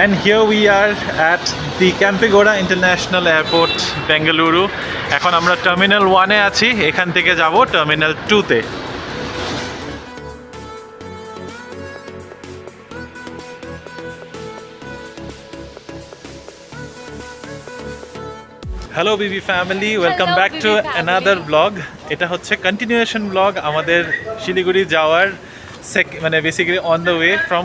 And here we are at the Campegowda International Airport, Bengaluru. এখন আমরা terminal 1-এ আছি, এখান থেকে যাব টার্মিনাল 2-তে। Hello BB family, welcome back to another blog. এটা হচ্ছে কন্টিনিউয়েশন ব্লগ আমাদের শিলিগুড়ি যাওয়ার মানে basically on the way from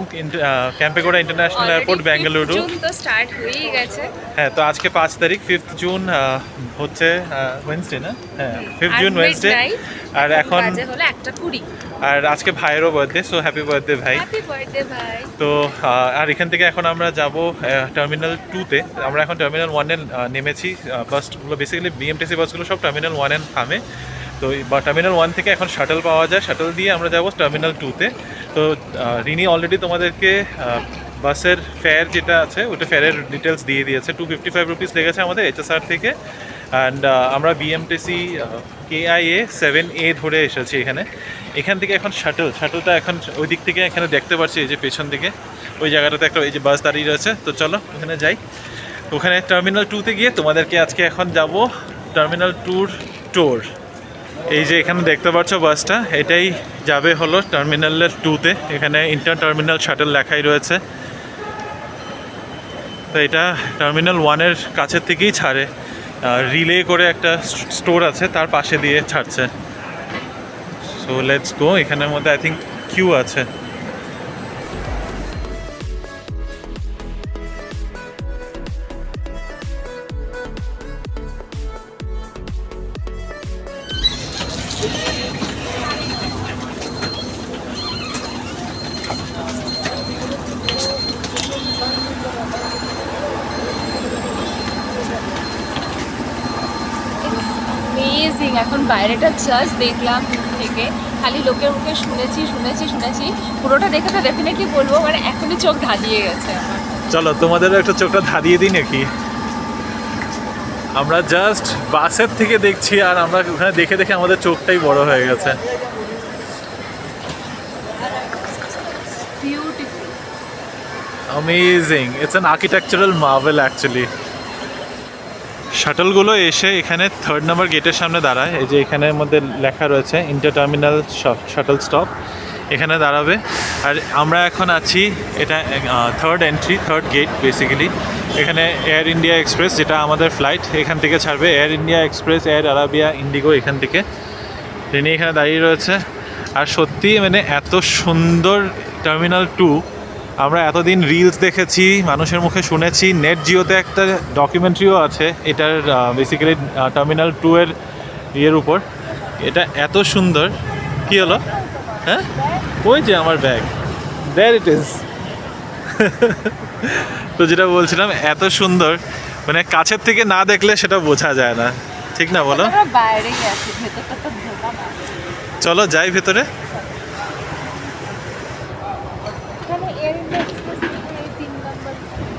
Kempegowda international airport Bengaluru. Start হয়েই গেছে। হ্যাঁ, তো আজকে 5 তারিখ, 5th জুন হচ্ছে ওয়েনসডে না? হ্যাঁ, 5th জুন ওয়েনসডে। আর এখন হলো 1:20। আর আজকে ভাইয়েরও বার্থডে, সো হ্যাপি বার্থডে ভাই। হ্যাপি বার্থডে ভাই। তো আর এখান থেকে এখন আমরা যাব টার্মিনাল 2-তে। আমরা এখন টার্মিনাল 1-এ নেমেছি। বাসগুলো বেসিক্যালি বিএমটিসি বাসগুলো সব টার্মিনাল 1-এ থামে। তো টার্মিনাল 1 থেকে এখন শাটল পাওয়া যায়, শাটল দিয়ে আমরা যাব টার্মিনাল 2-তে। তো রিনি অলরেডি তোমাদেরকে বাসের ফেয়ার যেটা আছে ওটা ফেয়ারের ডিটেলস দিয়ে দিয়েছে। 255 রুপিস লেগেছে আমাদের এইচএসআর থেকে। অ্যান্ড আমরা বিএমটিসি KIA 7A ধরে এসেছি এখান থেকে এখন শাটলটা এখন ওই দিক থেকে এখানে দেখতে পাচ্ছি, এই যে পেছন দিকে ওই জায়গাটাতে একটা এই যে বাস দাঁড়িয়ে রয়েছে। তো চলো ওখানে যাই। ওখানে টার্মিনাল 2-তে গিয়ে তোমাদেরকে আজকে এখন যাব টার্মিনাল 2-র ট্যুর। এই যে এখানে দেখতে পাচ্ছ বাসটা, এটাই যাবে হলো টার্মিনালের 2-তে। এখানে ইন্টার টার্মিনাল শাটল লেখাই রয়েছে। তো এটা টার্মিনাল 1-এর কাছের থেকেই ছাড়ে, রিলে করে একটা স্টোর আছে তার পাশে দিয়ে ছাড়ছে। সো লেটস গো। এখানের মধ্যে আই থিঙ্ক কিউ আছে। অ্যামেজিং। এখন বাইরেটা জাস্ট দেখলাম থেকে, খালি লোকের মুখে শুনেছি পুরোটা দেখে তো ডেফিনেটলি বলবো, মানে এখনই চোখ ধাঁধিয়ে গেছে আমার। চলো তোমাদেরও একটা চোখটা ধাঁধিয়ে দিই নাকি। আমরা জাস্ট বাসের থেকে দেখছি আর আমরা ওখানে দেখে দেখে আমাদের চোখটাই বড় হয়ে গেছে। Beautiful, amazing, it's an architectural marvel actually. শাটলগুলো এসে এখানে 3rd নম্বর গেটের সামনে দাঁড়ায়। এই যে এখানের মধ্যে লেখা রয়েছে ইন্টার টার্মিনাল শাটল স্টপ, এখানে দাঁড়াবে। আর আমরা এখন আছি, এটা 3rd entry, 3rd gate basically. এখানে এয়ার ইন্ডিয়া এক্সপ্রেস, যেটা আমাদের ফ্লাইট, এখান থেকে ছাড়বে। এয়ার ইন্ডিয়া এক্সপ্রেস, এয়ার আরাবিয়া, ইন্ডিগো এখান থেকে। ট্রেনে এখানে দাঁড়িয়ে রয়েছে। আর সত্যি মানে এত সুন্দর টার্মিনাল 2। আমরা এতদিন রিলস দেখেছি, মানুষের মুখে শুনেছি, নেট জিওতে একটা ডকুমেন্টারিও আছে এটার বেসিক্যালি টার্মিনাল 2-এর ইয়ের উপর। এটা এত সুন্দর। কি হলো? হ্যাঁ, ওই যে আমার ব্যাগ, দেয়ার ইট ইজ। তো যেটা বলছিলাম, এত সুন্দর, মানে কাছের থেকে না দেখলে সেটা বোঝা যায় না, ঠিক না বলো? বাইরেই আছি, ভেতরটা তো ঢোকা না। চলো যাই ভেতরে।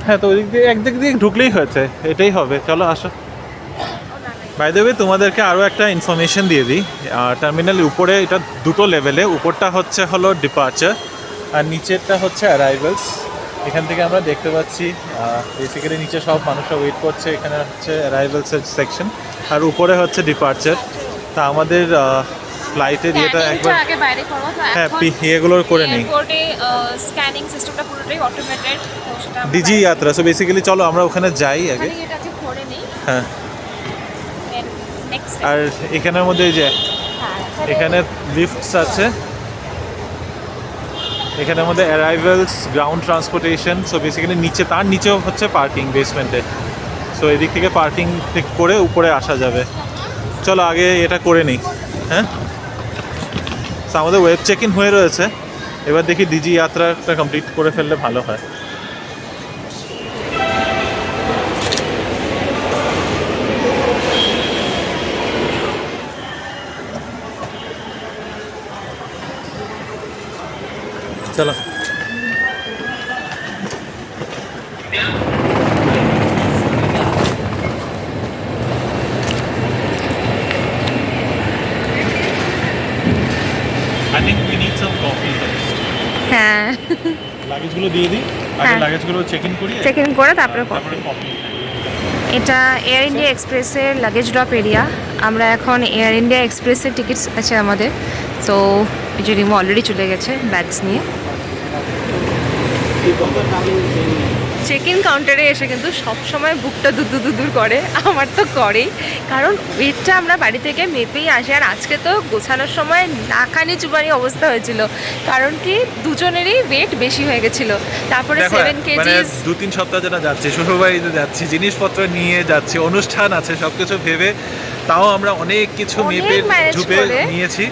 হ্যাঁ, তো ওই দিক দিয়ে একদিক দিয়ে ঢুকলেই হয়েছে, এটাই হবে। চলো আসো। বাই দ্য ওয়ে, তোমাদেরকে আরও একটা ইনফরমেশন দিয়ে দিই। টার্মিনালের উপরে এটা 2টো লেভেলে। উপরটা হলো ডিপার্চার আর নিচেরটা হচ্ছে অ্যারাইভেলস। এখান থেকে আমরা দেখতে পাচ্ছি বেসিক্যালি নিচে সব মানুষরা ওয়েট করছে, এখানে হচ্ছে অ্যারাইভেলসের সেকশন, আর উপরে হচ্ছে ডিপার্চার। তা আমাদের ফ্লাইটের ইয়েটা একবার হ্যাঁ ইয়েগুলো করে নিই। স্ক্যানিং সিস্টেমটা পুরোটাই অটোমেটেড, ডিজি যাত্রা। সো বেসিক্যালি চলো আমরা ওখানে যাই আগে। হ্যাঁ, আর এখানের মধ্যে এই যে এখানে লিফটস আছে, এখানের মধ্যে অ্যারাইভেলস, গ্রাউন্ড ট্রান্সপোর্টেশন। সো বেসিক্যালি নিচে, তার নিচেও হচ্ছে পার্কিং বেসমেন্টে। সো এদিক থেকে পার্কিং করে উপরে আসা যাবে। চলো আগে এটা করে নিই। হ্যাঁ, সো আমাদের ওয়েব চেক ইন হয়ে রয়েছে। এবার দেখি ডিজি যাত্রাটা কমপ্লিট করে ফেললে ভালো হয়। চলো। I think we need some coffee first. হ্যাঁ, লাগেজগুলো দিয়ে দিই। আগে হ্যাঁ। লাগেজগুলো চেক ইন করি, চেক ইন করে তারপরে তারপরে কফি। কফি। এটা এয়ার ইন্ডিয়া এক্সপ্রেসের লাগেজ ড্রপ এরিয়া। আমরা এখন এয়ার ইন্ডিয়া এক্সপ্রেসের টিকিটস আছে আমাদের, তো এই যে রিমো অলরেডি চলে গেছে ব্যাগস নিয়ে। চেক ইন কাউন্টারে এসে কিন্তু সবসময় বুকটা দুদুর করে, আমার তো করেই, কারণ ওয়েটটা আমরা বাড়ি থেকে মেপেই আসি। আর আজকে তো গোছানোর সময় নাকানি চুবানি অবস্থা হয়েছিল, কারণ কি দুজনেরই ওয়েট বেশি হয়ে গেছিলো। তারপরে দেখো, 7 মানে কেজিস 2-3 সপ্তাহ যেটা যাচ্ছি, শ্বশুরবাড়িতে যাচ্ছি, জিনিসপত্র নিয়ে যাচ্ছি, অনুষ্ঠান আছে, সবকিছু ভেবে তাও আমরা অনেক কিছু অনেক মেপে manage ঝুপে করে। নিয়েছি।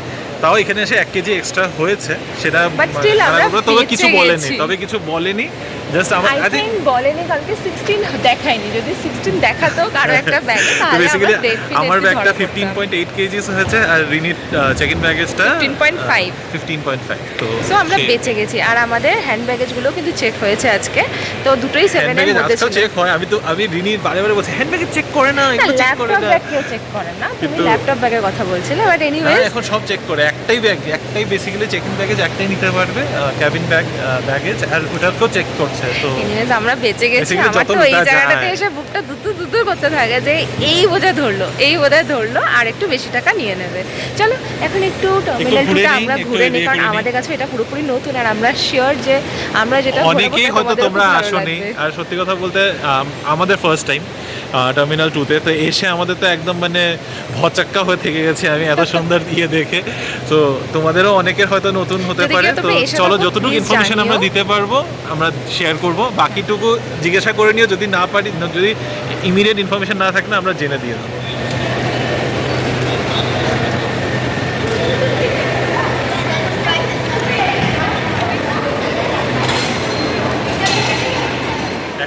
তাও এখানে এসে 1 কেজি এক্সট্রা হয়েছে, সেটা But still আমরা তবে কিছু বেঁচে বলেনি, গেছি। তবে কিছু বলেনি, জাস্ট আমার আই থিঙ্ক বলেনি, কালকে 16 দেখায়নি। যদি 16 দেখাতো কারো একটা ব্যাগে, তাহলে বেসিক্যালি আমরা definitely আমার ব্যাগটা ধরা পড়তাম। 15.8 কেজিস হয়েছে, আর রিনির চেক ইন ব্যাগেজটা 15.5 15.5। তো সো আমরা বেঁচে গেছি। আর আমাদের হ্যান্ড ব্যাগেজগুলো কিন্তু চেক হয়েছে আজকে, তো দুটোই 7 হ্যান্ড এর ব্যাগেজ মধ্যে আজকাল ছিল। চেক হয়। আমি রিনির বারে বারে বলছি হ্যান্ড ব্যাগেজ চেক করে না, একটু চেক করে ল্যাপটপ না। ব্যাগ কেউ চেক করে না, তুমি কিন্তু- ল্যাপটপ ব্যাগের কথা বলছিলে, বাট না, এনিওয়েজ এখন সব চেক করে। একটাই বেসিক্যালি চেক ইন ব্যাগেজ একটাই নিতে পারবে, ক্যাবিন ব্যাগেজ, আর ওটাকেও চেক করছে। তো এনিওয়েজ আমরা বেঁচে গেছি। Basically আমার যত তো এই লুটা জায়গাটাতে যায়। এসে বুকটা দুদুর করতে থাকে যে এই বোধহয় ধরলো আর একটু বেশি টাকা নিয়ে নেবে। চলো এখন একটু টার্মিনাল ঘুরে টুটা নিই, আমরা একটু ঘুরে নিই, এদিকে কারণ ঘুরে নিই। আমাদের কাছে এটা পুরোপুরি নতুন, আর আমরা শিওর যে আমরা যেটা ঘোরাবো অনেকেই সেটা হয়তো তোমাদেরও তোমরা খুব ভালো আসোনি, লাগবে। আর সত্যি কথা বলতে আমাদের ফার্স্ট টাইম টার্মিনাল 2-তে। তো এসে আমাদের তো একদম মানে ভচাক্কা হয়ে থেকে গেছে আমি এত সুন্দর দেখে। তো তোমাদেরও অনেকের হয়তো নতুন হতে যদি পারে। কেউ তো তোমরা এসে চলো, থাকো, যতটুকু please ইনফরমেশন আমরা জানিও। দিতে পারবো আমরা শেয়ার করব, বাকিটুকু জিজ্ঞাসা করে নিও, যদি না পারি, যদি ইমিডিয়েট ইনফরমেশন না থাকে না আমরা জেনে দিয়ে দেবো।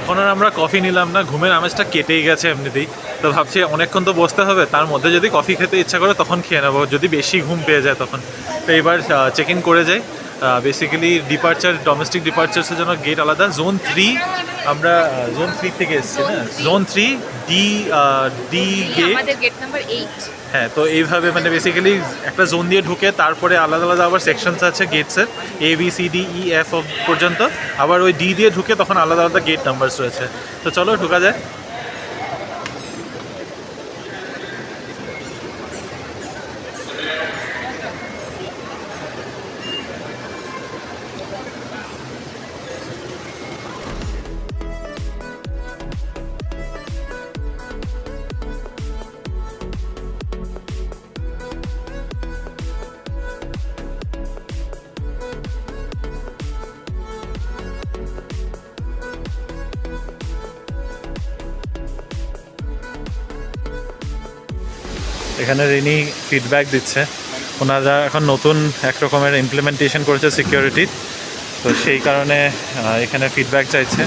এখন আর আমরা কফি নিলাম না, ঘুমের আমেজটা কেটেই গেছে এমনিতেই। তো ভাবছি অনেকক্ষণ তো বসতে হবে, তার মধ্যে যদি কফি খেতে ইচ্ছা করে তখন খেয়ে নেবো, যদি বেশি ঘুম পেয়ে যায় তখন। তো এবার চেক ইন করে যাই। বেসিক্যালি ডোমেস্টিক ডিপার্চার্সের জন্য গেট আলাদা। জোন 3 আমরা জোন 3 থেকে এসেছি না, জোন 3 ডি গেট। আমাদের গেট নাম্বার 8। হ্যাঁ, তো এইভাবে মানে বেসিক্যালি একটা জোন দিয়ে ঢুকে তারপরে আলাদা আলাদা আবার সেকশনস আছে গেটসের, ABCDEF পর্যন্ত। আবার ওই ডি দিয়ে ঢুকে তখন আলাদা আলাদা গেট নাম্বারস রয়েছে। তো চলো ঢোকা যায়। এখানে রিনি ফিডব্যাক দিচ্ছে। ওনারা এখন নতুন এক রকমের ইমপ্লিমেন্টেশন করেছে সিকিউরিটি, তো সেই কারণে এখানে ফিডব্যাক চাইছে।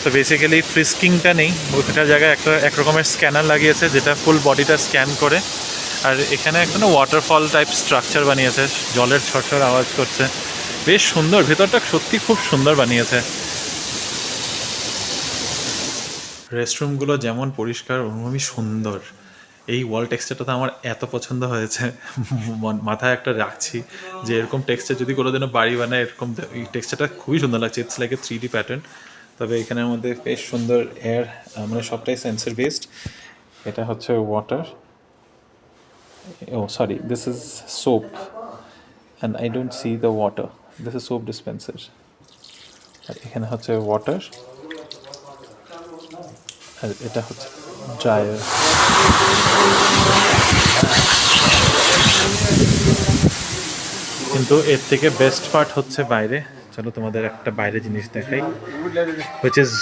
তো বেসিক্যালি ফ্রিস্কিংটা নেই, ওইটার জায়গায় এক রকমের স্ক্যানার লাগিয়েছে যেটা ফুল বডিটা স্ক্যান করে। আর এখানে একটা না ওয়াটারফল টাইপ স্ট্রাকচার বানিয়েছে, জলের ছড়ছড় আওয়াজ করছে, বেশ সুন্দর। ভেতরটা সত্যি খুব সুন্দর বানিয়েছে। রেস্টরুমগুলো যেমন পরিষ্কার ওরকমই সুন্দর। এই ওয়াল টেক্সচারটা তো আমার এত পছন্দ হয়েছে, মাথায় একটা রাখছি যে এরকম টেক্সচার যদি কোনো দিনও বাড়ি বানায়, এরকম এই টেক্সচারটা খুবই সুন্দর লাগছে। It's like a 3D pattern. তবে এখানের মধ্যে বেশ সুন্দর এয়ার, মানে সবটাই সেন্সর বেসড। এটা হচ্ছে water, oh sorry, this is soap and I don't see the water, this is soap dispenser. আর এখানে হচ্ছে ওয়াটার, আর এটা হচ্ছে ড্রায়ার। কিন্তু এর থেকে বেস্ট পার্ট হচ্ছে বাইরে। চলো তোমাদের একটা বাইরে জিনিস দেখাই, হুইচ ইজ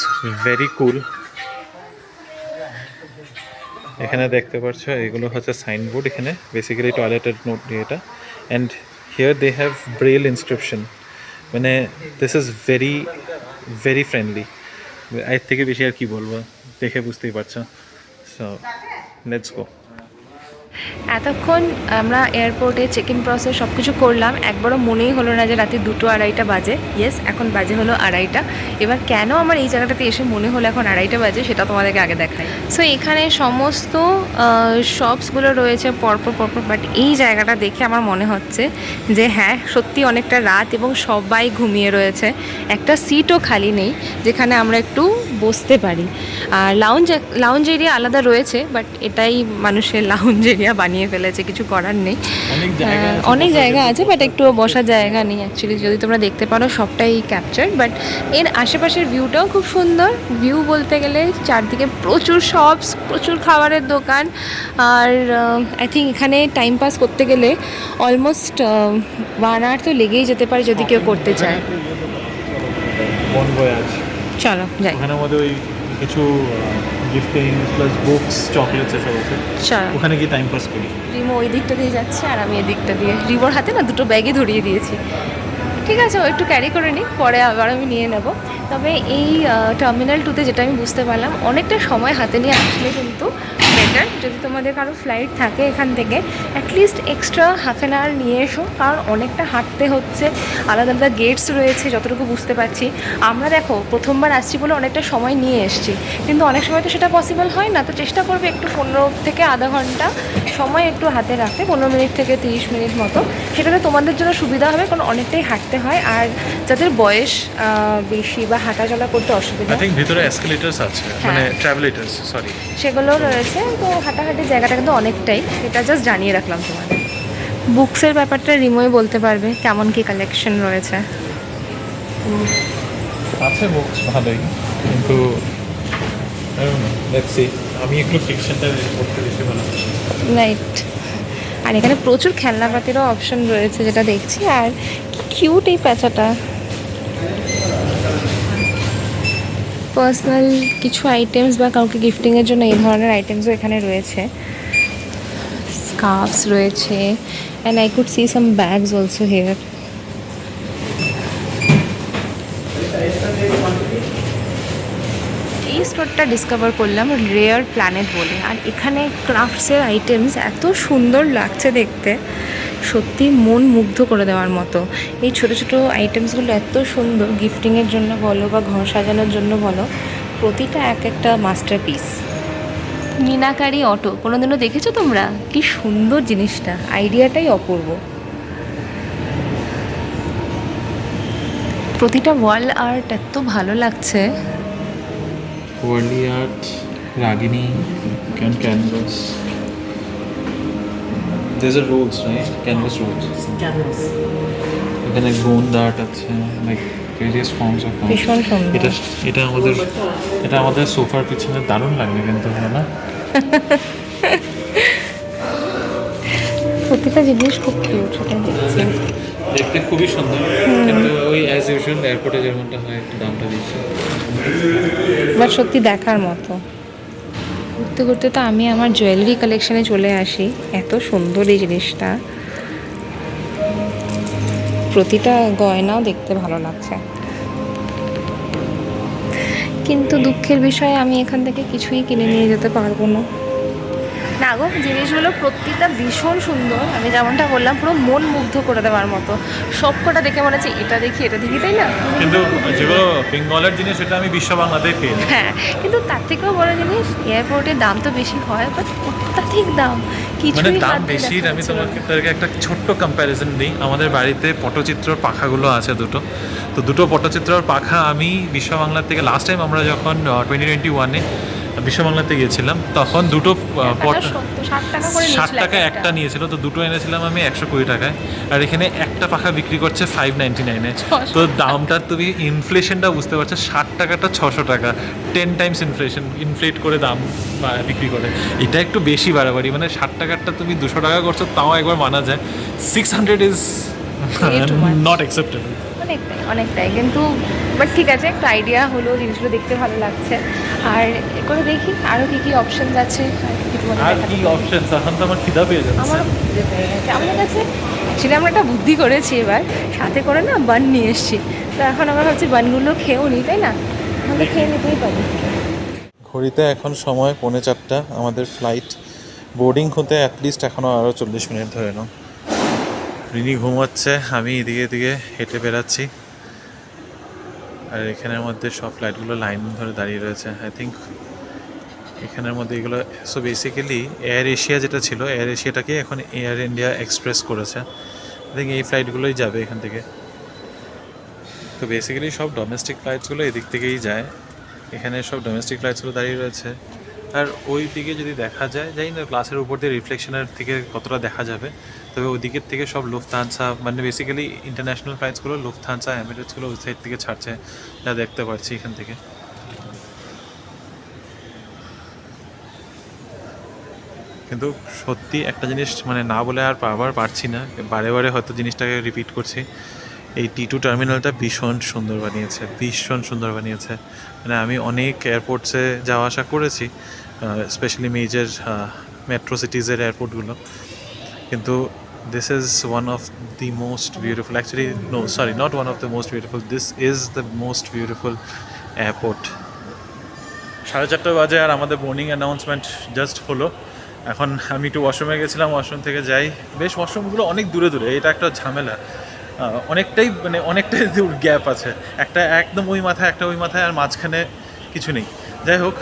ভেরি কুল। এখানে দেখতে পাচ্ছ এগুলো হচ্ছে সাইনবোর্ড, এখানে বেসিক্যালি টয়লেটের নোট এটা। And here they have Braille inscription, মানে this is very very friendly. এর থেকে বেশি আর কি বলবো, দেখে বুঝতেই পারছো। So let's go. এতক্ষণ আমরা এয়ারপোর্টে চেক ইন প্রসেস সব কিছু করলাম, একবারও মনেই হলো না যে রাতে 2-2:30 বাজে। ইয়েস, এখন বাজে হলো 2:30। এবার কেন আমার এই জায়গাটাতে এসে মনে হলো এখন 2:30 বাজে সেটা তোমাদেরকে আগে দেখাই। সো এখানে সমস্ত শপসগুলো রয়েছে পরপর পরপর, বাট এই জায়গাটা দেখে আমার মনে হচ্ছে যে হ্যাঁ সত্যি অনেকটা রাত এবং সবাই ঘুমিয়ে রয়েছে, একটা সিটও খালি নেই যেখানে আমরা একটু বসতে পারি। আর লাউঞ্জ এরিয়া আলাদা রয়েছে, বাট এটাই মানুষের লাউঞ্জ এরিয়া বানিয়ে ফেলেছে, কিছু করার নেই। অনেক জায়গা আছে বাট একটু বসার জায়গা নেই অ্যাকচুয়ালি, যদি তোমরা দেখতে পারো সবটাই ক্যাপচার। বাট এর আশেপাশের ভিউটাও খুব সুন্দর। ভিউ বলতে গেলে চারদিকে প্রচুর শপস, প্রচুর খাবারের দোকান। আর আই থিঙ্ক এখানে টাইম পাস করতে গেলে অলমোস্ট 1 hour তো লেগেই যেতে পারে যদি কেউ করতে চায়। বন ভয়াজ, চলো যাই। ওখানে আমাদের ওই কিছু গিফটিং প্লাস বুকস চকলেটস এসব আছে, চলো ওখানে গিয়ে টাইম পাস করি। রিমো ওই দিকটা দিয়ে যাচ্ছে আর আমি এই দিকটা দিয়ে। রিমোর হাতে না দুটো ব্যাগে ধরিয়ে দিয়েছি। ঠিক আছে, ও একটু ক্যারি করে নিই, পরে আবার আমি নিয়ে নেব। তবে এই টার্মিনাল 2তে যেটা আমি বুঝতে পারলাম, অনেকটা সময় হাতে নিয়ে আসলে কিন্তু বেটার। যদি তোমাদের কারো ফ্লাইট থাকে এখান থেকে, at least extra half an hour নিয়ে এসো, কারণ অনেকটা হাঁটতে হচ্ছে। আলাদা আলাদা গেটস রয়েছে যতটুকু বুঝতে পারছি। আমরা দেখো প্রথমবার আসছি বলে অনেকটা সময় নিয়ে এসছি, কিন্তু অনেক সময় তো সেটা পসিবল হয় না। তো চেষ্টা করবে একটু 15 থেকে আধা ঘন্টা সময় একটু হাতে রাখতে, 15 মিনিট থেকে 30 মিনিট মতো। সেটাতে তোমাদের জন্য সুবিধা হবে, কারণ অনেকটাই হাঁটতে হয়। আর যাদের বয়স বেশি বা হাঁটা চলা করতে অসুবিধা, আই থিঙ্ক ভিতরে এসকেলেটরস আছে, মানে ট্রাভেলেটরস, সরি, সেগুলো রয়েছে। তো হাঁটাহাঁটির জায়গাটা কিন্তু অনেকটাই, এটা জাস্ট জানিয়ে রাখলাম তোমাদের। বুকসের ব্যাপারটা রিমোই বলতে পারবে কেমন কি কালেকশন রয়েছে। আছে বুকস ভালোই, কিন্তু লেটস সি, আমি একটু ফিকশনটা পড়তে বেশি ভালো। রাইট। আর এখানে প্রচুর খেলনাপাতিরও অপশন রয়েছে যেটা দেখছি। আর কি কিউট এই প্যাঁচাটা। পার্সোনাল কিছু আইটেমস বা কাউকে গিফটিংয়ের জন্য এই ধরনের আইটেমসও এখানে রয়েছে। স্কার্ফস রয়েছে, and I could see some bags also here. এই স্টোরটা ডিসকভার করলাম রেয়ার প্ল্যানেট বলে। আর এখানে ক্রাফটসের আইটেমস এত সুন্দর লাগছে দেখতে, সত্যি মন মুগ্ধ করে দেওয়ার মতো। এই ছোটো ছোটো আইটেমসগুলো এত সুন্দর, গিফটিংয়ের জন্য বলো বা ঘর সাজানোর জন্য বলো, প্রতিটা এক একটা মাস্টারপিস। মিনাকারি অটো কোনোদিনও দেখেছো তোমরা? কি সুন্দর জিনিসটা, আইডিয়াটাই অপূর্ব। প্রতিটা ওয়াল আর্ট এত ভালো লাগছে। Warli art, Ragini, canvas, there's a rolls, right? Canvas rolls. Canvas. এখানে গোন্দ আর্ট আছে, লাইক ভেরিয়াস ফর্মস অফ। ভীষণ সুন্দর। এটা আমাদের সোফার পিছনে দারুণ লাগবে কিন্তু, হলো না? প্রতিটা জিনিস খুব কিউট, সেটা দেখছি। দেখতে খুবই সুন্দর, কিন্তু ওই অ্যাজ ইউজুয়াল এয়ারপোর্টে যেমনটা হয় একটু দামটা বেশি। বাট সত্যি দেখার মতো। ঘুরতে ঘুরতে তো আমি আমার জুয়েলারি কালেকশানে চলে আসি। এত সুন্দর এই জিনিসটা, প্রতিটা গয়নাও দেখতে ভালো লাগছে। কিন্তু দুঃখের বিষয় আমি এখান থেকে কিছুই কিনে নিয়ে যেতে পারবো না। না গো, জিনিসগুলো প্রত্যেকটা ভীষণ সুন্দর। আমি যেমনটা বললাম, পুরো মন মুগ্ধ করে দেওয়ার মতো। সব কটা দেখে মনে হচ্ছে এটা দেখি এটা দেখি, তাই না? কিন্তু যেগুলো বেঙ্গলের জিনিস সেটা আমি বিশ্ব বাংলাতেই পেয়ে যাই। হ্যাঁ, কিন্তু তার থেকেও বড় জিনিস, এয়ারপোর্টের দাম তো বেশি হয়, বাট অত্যাধিক দাম। মানে দাম বেশির আমি তোমাকে একটা ছোট্ট কম্প্যারিজন দিই। আমাদের বাড়িতে পটচিত্রর পাখাগুলো আছে দুটো পটচিত্রর পাখা আমি বিশ্ব বাংলার থেকে, লাস্ট টাইম আমরা যখন 2021-এ বিশ্ব বাংলাতে গিয়েছিলাম, তখন দুটো 60 টাকা একটা নিয়েছিল, তো দুটো এনেছিলাম আমি 120 টাকায়। আর এখানে একটা পাখা বিক্রি করছে 599-এ। তো দামটা তুমি ইনফ্লেশনটা বুঝতে পারছো, 60 টাকাটা 600 টাকা, 10 টাইমস ইনফ্লেট করে দাম বিক্রি করে। এটা একটু বেশি বাড়াবাড়ি, মানে 60 টাকারটা তুমি 200 টাকা করছো, তাও একবার মানা যায়। 600 ইজ নট অ্যাকসেপ্টেবল। অনেকটাই কিন্তু, বাট ঠিক আছে, একটা আইডিয়া হলো, জিনিসগুলো দেখতে ভালো লাগছে। আর করে দেখি আরও কী কী অপশানস আছে। আর কি অপশন, এখন তো আমার খিদা পেয়ে যাচ্ছে। আমার খিদে পেয়ে গেছে। আমাদের কাছে অ্যাকচুয়ালি আমরা একটা বুদ্ধি করেছি এবার, সাথে করে না বান নিয়ে এসেছি। তো এখন আমরা ভাবছি বানগুলো খেয়েও নিই, তাই না? আমরা খেয়ে নিতেই পারি। ঘড়িতে এখন সময় 3:45, আমাদের ফ্লাইট বোর্ডিং হতে অ্যাটলিস্ট এখনও আরও 40 মিনিট ধরে নাও। রিনি ঘুমাচ্ছে, আমি এদিকে এদিকে হেঁটে বেড়াচ্ছি। আর এখানের মধ্যে সব ফ্লাইটগুলো লাইন ধরে দাঁড়িয়ে রয়েছে। আই থিঙ্ক এখানের মধ্যে এগুলো, সো বেসিক্যালি এয়ার এশিয়া যেটা ছিল, এয়ার এশিয়াটাকে এখন এয়ার ইন্ডিয়া এক্সপ্রেস করেছে। আই থিঙ্ক এই ফ্লাইটগুলোই যাবে এখান থেকে। তো বেসিক্যালি সব ডোমেস্টিক ফ্লাইটসগুলো এদিক থেকেই যায়। এখানে সব ডোমেস্টিক ফ্লাইটসগুলো দাঁড়িয়ে রয়েছে। আর ওই দিকে যদি দেখা যায়, জানি না গ্লাসের উপর দিয়ে রিফ্লেকশনের থেকে কতটা দেখা যাবে, তবে ওই দিকের থেকে সব লুফথানসা, মানে বেসিক্যালি ইন্টারন্যাশনাল ফ্লাইটসগুলো লুফথানসা এমিরেটসগুলো ওই সাইড থেকে ছাড়ছে, যা দেখতে পাচ্ছি এখান থেকে। কিন্তু সত্যি একটা জিনিস মানে না বলে আর আবার পারছি না, বারে বারে হয়তো জিনিসটাকে রিপিট করছি, এই T2 টার্মিনালটা ভীষণ সুন্দর বানিয়েছে, ভীষণ সুন্দর বানিয়েছে। মানে আমি অনেক এয়ারপোর্টসে যাওয়া আসা করেছি, স্পেশালি মেজর মেট্রো সিটিজের এয়ারপোর্টগুলো, কিন্তু this is one of the most beautiful, actually no sorry, not one of the most beautiful, this is the most beautiful airport. 4:30 বাজে আর আমাদের বোর্ডিং অ্যানাউন্সমেন্ট জাস্ট হলো। এখন আমি একটু ওয়াশরুমে গেছিলাম, ওয়াশরুম থেকে যাই, বেশ ওয়াশরুমগুলো অনেক দূরে দূরে, এটা একটা ঝামেলা, অনেকটাই মানে অনেকটাই দূর গ্যাপ আছে, একটা একদম ওই মাথায়, একটা ওই মাথায়, আর মাঝখানে কিছু নেই। যাই হোক,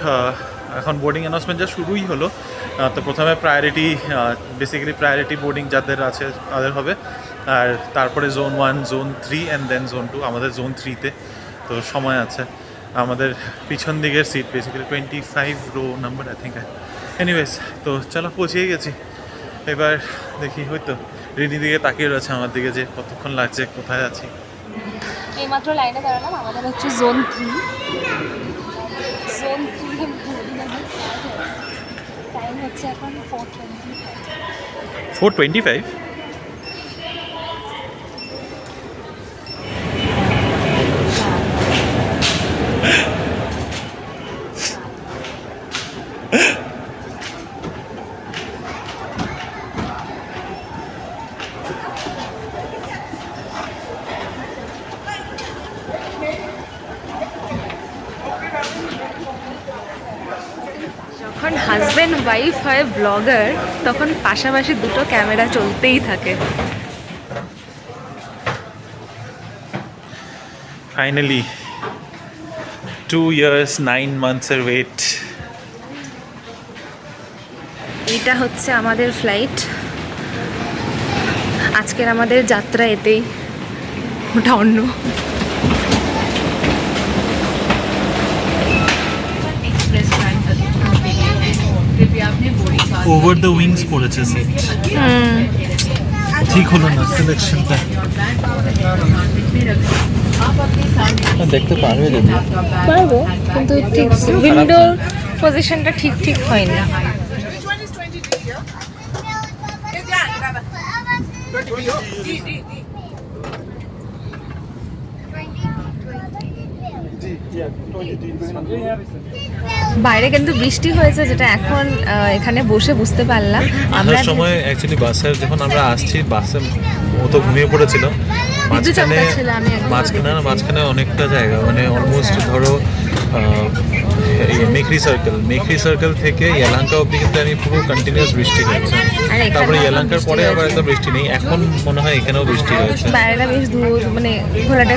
এখন বোর্ডিং অ্যানাউন্সমেন্ট যা শুরুই হলো। তো প্রথমে প্রায়োরিটি, বেসিক্যালি প্রায়োরিটি বোর্ডিং যাদের আছে তাদের হবে, আর তারপরে zone 1, zone 3 and then zone 2। আমাদের জোন 3-তে, তো সময় আছে। আমাদের পিছন দিকের seat basically 25 row number I think. Anyways, তো চলো পৌঁছেই গেছি। এবার দেখি, হয়তো রিনি দিকে তাকিয়ে রয়েছে আমার দিকে, যে কতক্ষণ লাগছে, কোথায় আছি। এইমাত্র লাইনে দাঁড়ালাম, আমাদের হচ্ছে জোন 3। জোন 3 টাইম হচ্ছে এখন 4:25। 4:25? যখন হাজব্যান্ড ওয়াইফ হয় ব্লগার, তখন পাশাপাশি দুটো ক্যামেরা চলতেই থাকে। ফাইনালি 2 years 9 months এর ওয়েট। এটা হচ্ছে আমাদের ফ্লাইট। আজকের আমাদের যাত্রা এতেই, ওটা অন্য। ওভার দ্য উইংস পড়েছে সিট, ঠিক হলো না সিলেকশনটা। দেখতে পারবে যদি পারবো, কিন্তু ঠিক উইন্ডো পজিশনটা ঠিক ঠিক হয়নি। বাইরে কিন্তু বৃষ্টি হয়েছে, যেটা এখন এখানে বসে বুঝতে পারলাম। আমরা আসার সময় অ্যাকচুয়ালি বাসের, যখন আমরা আসছি বাসে ও তো ঘুমিয়ে পড়েছিল মাঝখানে, মাঝখানে অনেকটা জায়গা, মানে অলমোস্ট ধরো মেখরি সার্কেল থেকে ইয়েলাঙ্কা অবধি কিন্তু আমি পুরো কন্টিনিউয়াস বৃষ্টি হয়েছে। তারপরে ইয়েলাঙ্কার পরে আবার একদম বৃষ্টি নেই, এখন মনে হয় এখানেও বৃষ্টি হয়েছে। বাইরেটা বেশ দূর, মানে ঘোলাটে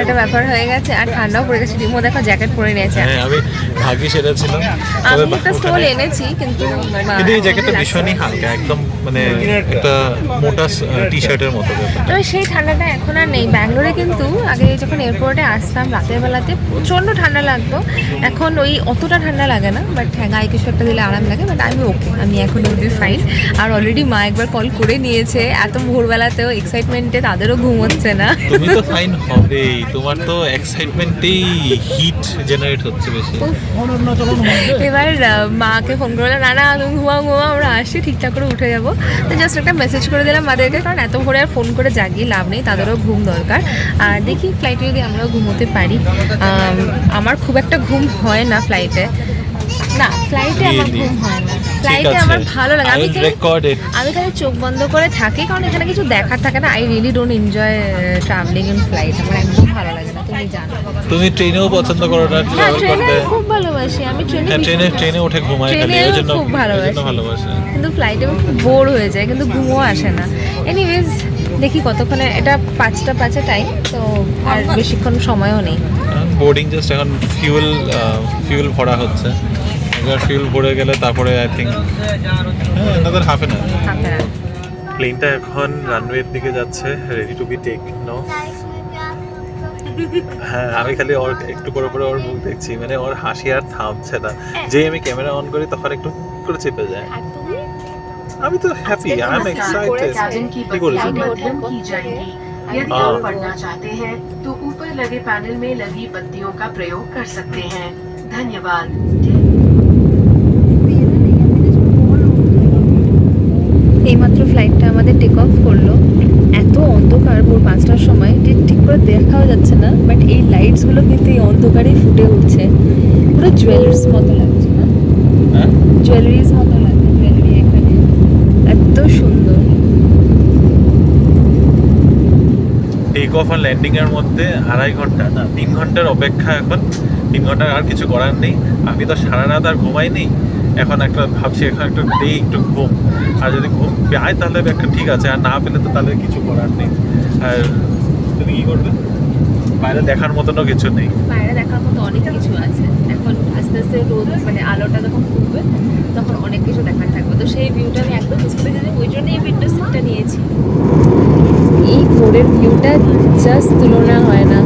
একটা ব্যাপার হয়ে গেছে, আর ঠান্ডাও পড়ে গেছে। ডিমো দেখো জ্যাকেট পরে নিয়েছে। হ্যাঁ, আমি ভাগ্যি সেটা ছিল। আমি একটা স্টোল এনেছি, কিন্তু এই জ্যাকেটটা ভীষণই হালকা, একদম মানে একটা মোটা টি শার্টের মতো ব্যাপার। তবে সেই ঠান্ডাটা এখন আর নেই। ব্যাঙ্গালোরে কিন্তু আগে যখন এয়ারপোর্টে আসতাম রাতের বেলাতে প্রচণ্ড ঠান্ডা লাগতো, এখন ওই অতটা ঠান্ডা লাগে না। বাট হ্যাঁ, গায়ে কিছু একটা দিলে আরাম লাগে। বাট আমি ওকে, আমি এখন অবধি ফাইন। আর অলরেডি মা একবার কল করে নিয়েছে, এত ভোরবেলাতেও এক্সাইটমেন্টে তাদেরও ঘুম হচ্ছে না। তুমি তো ফাইন হবেই, তোমার তো এক্সাইটমেন্টেই হিট জেনারেট হচ্ছে বেশি। এবার মাকে ফোন করলাম, না তুমি ঘুমাও, আমরা আসছি, ঠিকঠাক করে উঠে যাবো। তো জাস্ট একটা মেসেজ করে দিলাম মাদেরকে, কারণ এত ভোরে আর ফোন করে জাগিয়ে লাভ নেই, তাদেরও ঘুম দরকার। আর দেখি ফ্লাইটে যদি আমরাও ঘুমোতে পারি। আমার খুব একটা ঘুম হয় না ফ্লাইটে, না ফ্লাইটে আমার ঘুম হয় না। ফ্লাইটে আমার ভালো লাগে, আমি খালি চোখ বন্ধ করে থাকি, কারণ এখানে কিছু দেখার থাকে না। I really don't enjoy travelling in flight, আমার একদম ভালো লাগে না, তুমি জানো। তুমি ট্রেনেও পছন্দ করো না ট্রাভেল করতে? খুব ভালোবাসি। ভালোবাসি, আমি হ্যাঁ ট্রেনে উঠে ঘুমাই খালি, ট্রেনে ওই জন্য খুব ভালোবাসি। ভালোবাসে। কিন্তু ফ্লাইটে আমি খুব বোর হয়ে যায়, কিন্তু ঘুমও আসে না। এনিওয়েজ দেখি কতক্ষণে, এটা 5টা 5-এ টাইম, তো আর বেশিক্ষণ সময়ও নেই। বোর্ডিং জাস্ট এখন ফিউল ভরা হচ্ছে, এবার ফিউল ভরে গেলে তারপরে I think another half an hour। আপনারা প্লেনটা এখন রানওয়ের দিকে যাচ্ছে, রেডি টু বি টেক নাও। হ্যাঁ আমি খালি ওর একটু করে করে ওর মুখ দেখছি, মানে ওর হাসি আর থামছে না। যেই আমি ক্যামেরা অন করি তখন একটু করে চেপে যায়। আমি তো হ্যাপি, আই এম এক্সাইটেড। কি করেছো? मध्यम की जाएगी। यदि आप पढ़ना चाहते हैं तो ऊपर लगे पैनल में लगी बत्तियों का प्रयोग कर सकते हैं। धन्यवाद। এইমাত্র ফ্লাইটটা আমাদের টেক অফ করলো। এত অন্ধকার, ভোর 5টার সময় ঠিক করে দেখাও যাচ্ছে না, বাট এই লাইটসগুলো কিন্তু এই অন্ধকারেই ফুটে উঠছে, পুরো জুয়েলারিস মতো লাগছে না? হ্যাঁ জুয়েলারিস মতো লাগছে, জুয়েলারি এখানে এত সুন্দর। টেক অফ আর ল্যান্ডিং এর মধ্যে 2.5 ঘন্টা না 3 ঘন্টার অপেক্ষা। এখন 3 ঘন্টার আর কিছু করার নেই। আমি তো সারা রাত আর ঘুমাইনি, এখন একটা ভাবছি এখন একটা ডে একটু ঘুম, আর যদি ঘুম পাই তাহলে একটা ঠিক আছে, আর না পেলে তো তাহলে কিছু করার নেই। আর তুমি কি করবে? বাইরে দেখার মতনও কিছু নেই। বাইরে দেখার মতো অনেক কিছু আছে, এখন আস্তে আস্তে রোদ মানে আলোটা যখন ফুটবে তখন অনেক কিছু দেখার থাকবে, তো সেই ভিউটা আমি একদম মিস করে যাই, ওই জন্য এই উইন্ডো সিটটা নিয়েছি। এই ভোরের ভিউটা জাস্ট তুলনা হয় না,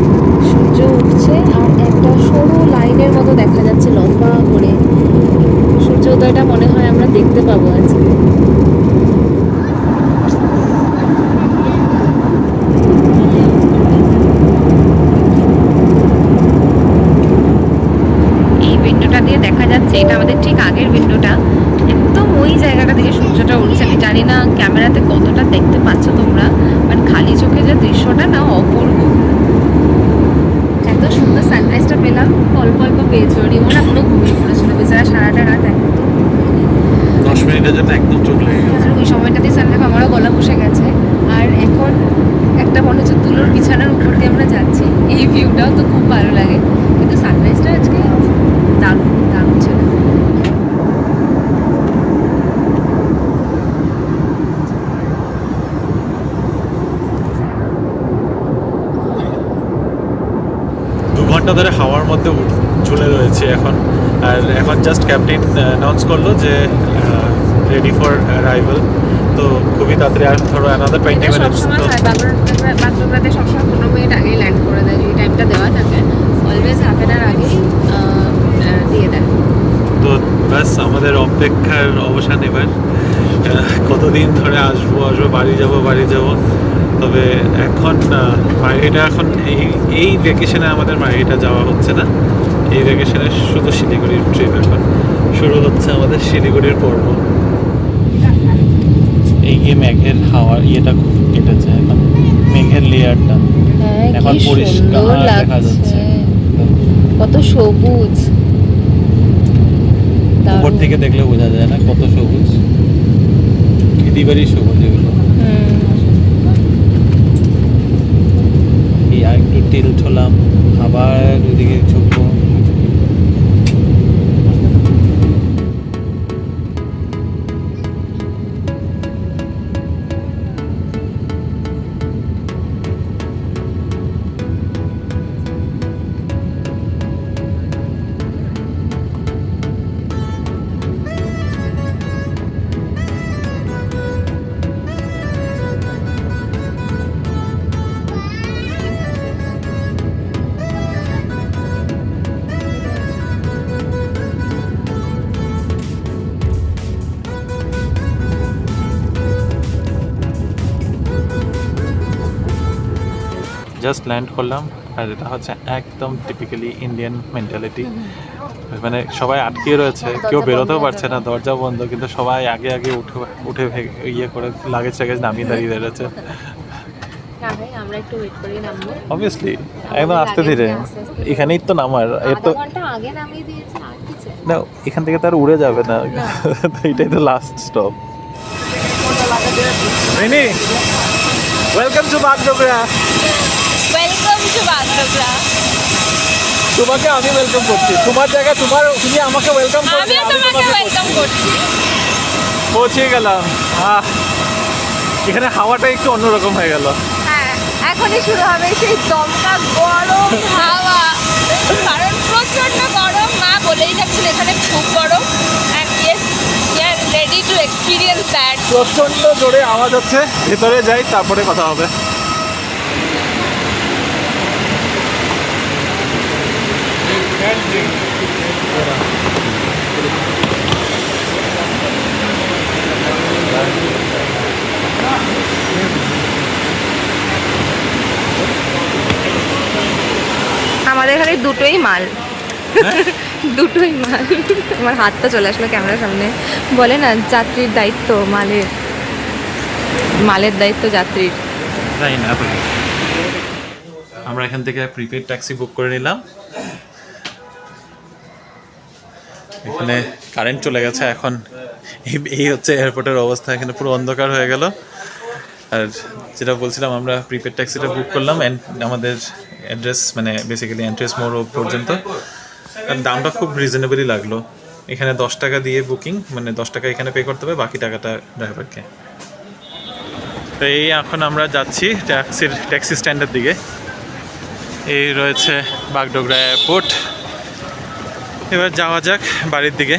সূর্য উঠছে আর একটা সরু লাইনের মতো দেখা যাচ্ছে লম্বা করে, সূর্যোদয়টা মনে হয় আমরা দেখতে পাবো আজকে। এই উইন্ডোটা দিয়ে দেখা যাচ্ছে, এটা আমাদের ঠিক আগের উইন্ডোটা, একদম ওই জায়গাটা থেকে সূর্যটা উঠছে। আমি জানি না ক্যামেরাতে কতটা দেখতে পাচ্ছ তোমরা, বাট খালি চোখে যে দৃশ্যটা না অপূর্ব। এত সুন্দর সানরাইজটা পেলাম, অল্প অল্প পেয়েছি। রিমন এখনো ঘুমিয়ে পড়েছিল বেচারা, সারাটা রাত একদম 10 মিনিটের জন্য একদম চোখ লেগে গেছে। আর ওই সময়টাতে সানরাইজ আমারও গলা বসে গেছে। আর এখন একটা মনে হচ্ছে তুলোর বিছানার উপর দিয়ে আমরা যাচ্ছি, এই ভিউটাও তো খুব ভালো লাগে, কিন্তু সানরাইজটা আজকে দারুণ দারুণ ছিল। ঘন্টা ধরে হাওয়ার মধ্যে ঝুলে রয়েছে এখন। আর এখন জাস্ট ক্যাপ্টেন অ্যানাউন্স করলো যে রেডি ফর অ্যারাইভাল, তো খুবই তাড়াতাড়ি। আর ধরো অ্যানাদার 20 মিনিটস। সবসময় হয়, বাগডোগরাতে সবসময় 15 মিনিট আগেই ল্যান্ড করে দেয়, এই টাইমটা দেওয়া থাকে, অলওয়েজ হাফ অ্যান আওয়ার আগেই দিয়ে দেয়। তো ব্যাস আমাদের অপেক্ষার অবসান এবার। কতদিন ধরে আসবো বাড়ি যাব। তবে এখন মারিটা এখন এই ভ্যাকেশনে আমাদের মারিটা যাওয়া হচ্ছে না। এই ভ্যাকেশনে শুধু শিলিগুড়ির ট্রিপ এখন শুরু হচ্ছে আমাদের শিলিগুড়ির পর্ব। এই গিয়ে মেঘের হাওয়ার ইয়েটা খুব কেটেছে এখন, মেঘের লেয়ারটা এখন পরিষ্কার দেখা যাচ্ছে, কত সবুজ। উপর থেকে দেখলে বোঝা যায় না কত সবুজ, খেতে বাড়ি সবুজ এগুলো। একটু টিল্ট হলাম, আবার ওইদিকে ঝুঁকবো। জাস্ট ল্যান্ড করলাম, আর এটা হচ্ছে একদম টিপিক্যালি ইন্ডিয়ান মেন্টালিটি। মানে সবাই আটকে রয়েছে, কেউ বেরোতেও পারছে না, দরজা বন্ধ, কিন্তু সবাই আগে উঠে ইয়ে করে লাগেজ টাগেজ নামিয়ে দাঁড়িয়ে রয়েছে। না ভাই, আমরা একটু ওয়েট করেই নামবো। অবভিয়াসলি একদম আস্তে ধীরে, এখানেই তো নামার। এর তো ঘন্টা আগে নামিয়ে দিয়েছে, আর কিছু না, এখান থেকে তো আর উড়ে যাবে না, তো এটাই তো last stop. Welcome to Bagdogra. Welcome to Bagdogra. তোমাকে আমি ওয়েলকাম করছি, তোমার জায়গায় তুমি আমাকে ওয়েলকাম করবে, আমিও তোমাকে ওয়েলকাম করছি। পৌঁছে গেলাম। এখানে হাওয়াটা একটু অন্যরকম হয়ে গেল। হ্যাঁ, এখনই শুরু হবে সেই দমকা গরম হাওয়া, কারণ প্রচন্ড গরম। মা বলেই যাচ্ছিল এখানে খুব গরম। And yes, we are ready to experience that. প্রচন্ড জোরে আওয়াজ হচ্ছে, ভেতরে যাই তারপরে কথা হবে। আমাদের এখানে দুটোই মাল, দুটোই মাল। আমার হাতটা চলে আসলো ক্যামেরার সামনে। বলে না যাত্রীর দায়িত্ব মালের, মালের দায়িত্ব যাত্রীর। তাই না, আমরা এখান থেকে প্রিপেড ট্যাক্সি বুক করে নিলাম। এখানে কারেন্ট চলে গেছে এখন। এই হচ্ছে এয়ারপোর্টের অবস্থা, এখানে পুরো অন্ধকার হয়ে গেল। আর যেটা বলছিলাম, আমরা প্রিপেড ট্যাক্সিটা বুক করলাম আমাদের অ্যাড্রেস, মানে বেসিক্যালি এন্ট্রেস মোড় পর্যন্ত। আর দামটা খুব রিজনেবলই লাগলো। এখানে 10 টাকা দিয়ে বুকিং, মানে 10 টাকা এখানে পে করতে হবে, বাকি টাকাটা ড্রাইভারকে। তো এই এখন আমরা যাচ্ছি ট্যাক্সি স্ট্যান্ডের দিকে। এই রয়েছে বাগডোগরা এয়ারপোর্ট। এবার যাওয়া যাক বাড়ির দিকে।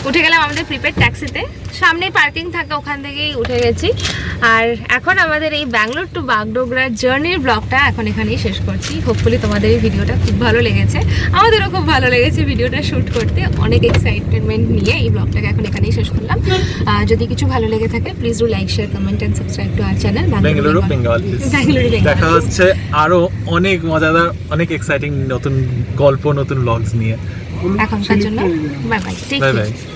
উঠে গেলাম আমাদের প্রিপেড ট্যাক্সিতে, সামনেই পার্কিং থাকে, ওখান থেকেই উঠে গেছি। আর এখন আমাদের এই ব্যাঙ্গালোর টু বাগডোগরার জার্নির ব্লগটা এখন এখানেই শেষ করছি। হোপফুলি তোমাদের এই ভিডিওটা খুব ভালো লেগেছে, আমাদেরও খুব ভালো লেগেছে ভিডিওটা শ্যুট করতে। অনেক এক্সাইটমেন্ট নিয়ে এই ব্লগটাকে এখন এখানেই শেষ করলাম। যদি কিছু ভালো লেগে থাকে please do like, share, comment and subscribe to our channel Bengaluru Bengalis. দেখা হচ্ছে আরো অনেক মজাদার, অনেক এক্সাইটিং নতুন গল্প, নতুন ব্লগস নিয়ে। এখনকার জন্য বাই বাই, টেক বাই কেয়ার। বাই।